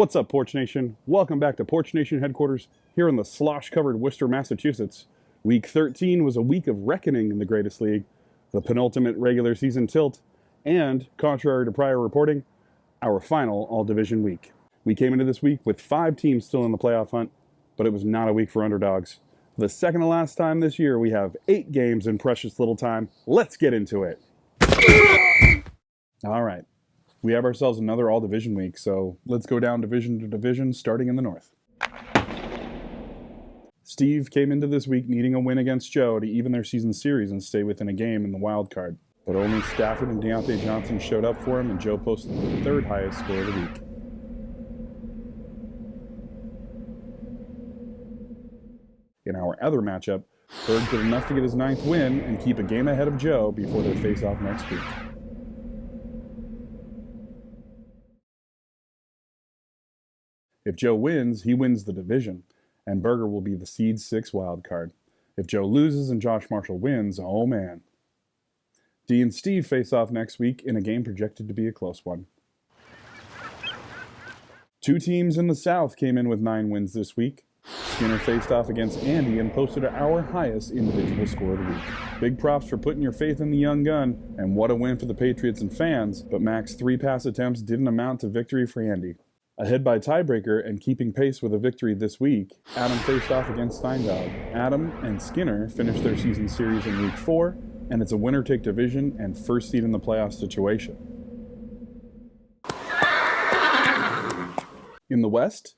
What's up, Porch Nation? Welcome back to Porch Nation headquarters here in the slosh-covered Worcester, Massachusetts. Week 13 was a week of reckoning in the Greatest League, the penultimate regular season tilt, and, contrary to prior reporting, our final all-division week. We came into this week with 5 teams still in the playoff hunt, but it was not a week for underdogs. For the second to last time this year, we have 8 games in precious little time. Let's get into it. All right. We have ourselves another all-division week, so let's go down division to division, starting in the North. Steve came into this week needing a win against Joe to even their season series and stay within a game in the wild card. But only Stafford and Deontay Johnson showed up for him, and Joe posted the 3rd highest score of the week. In our other matchup, Berg did enough to get his 9th win and keep a game ahead of Joe before their face-off next week. If Joe wins, he wins the division, and Berger will be the seed 6 wild card. If Joe loses and Josh Marshall wins, oh man. Dee and Steve face off next week in a game projected to be a close one. 2 teams in the South came in with 9 wins this week. Skinner faced off against Andy and posted our highest individual score of the week. Big props for putting your faith in the young gun, and what a win for the Patriots and fans, but Mac's 3 pass attempts didn't amount to victory for Andy. Ahead by tiebreaker and keeping pace with a victory this week, Adam faced off against Steindahl. Adam and Skinner finished their season series in week 4, and it's a winner-take-division and first seed in the playoff situation. In the West,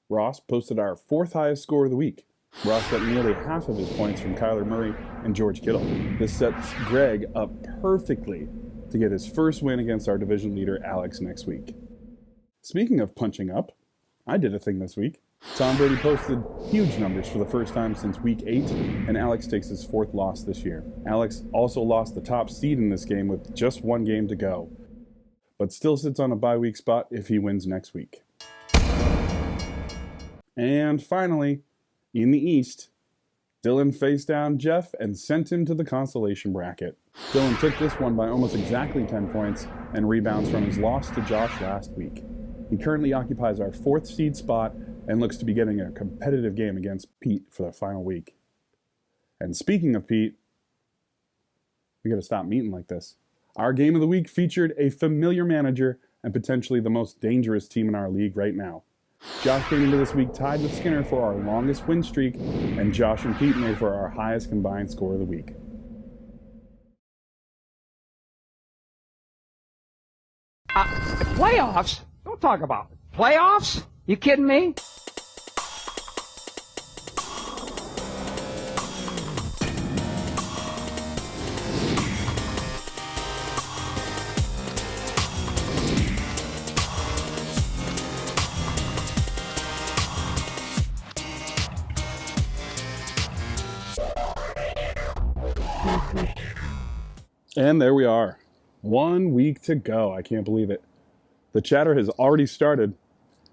Ross posted our 4th highest score of the week. Ross got nearly half of his points from Kyler Murray and George Kittle. This sets Greg up perfectly to get his first win against our division leader, Alex, next week. Speaking of punching up, I did a thing this week. Tom Brady posted huge numbers for the first time since week 8, and Alex takes his 4th loss this year. Alex also lost the top seed in this game with just 1 game to go, but still sits on a bye week spot if he wins next week. And finally, in the East, Dylan faced down Jeff and sent him to the consolation bracket. Dylan took this one by almost exactly 10 points and rebounds from his loss to Josh last week. He currently occupies our 4th seed spot and looks to be getting a competitive game against Pete for the final week. And speaking of Pete, we gotta stop meeting like this. Our game of the week featured a familiar manager and potentially the most dangerous team in our league right now. Josh came into this week tied with Skinner for our longest win streak, and Josh and Pete made for our highest combined score of the week. Playoffs? Don't talk about it. Playoffs? You kidding me? And there we are. 1 week to go. I can't believe it. The chatter has already started,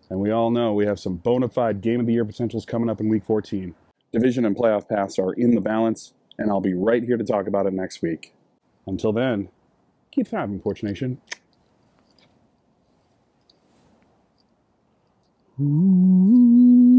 and we all know we have some bona fide Game of the Year potentials coming up in week 14. Division and playoff paths are in the balance, and I'll be right here to talk about it next week. Until then, keep thriving, Porch Nation. Ooh.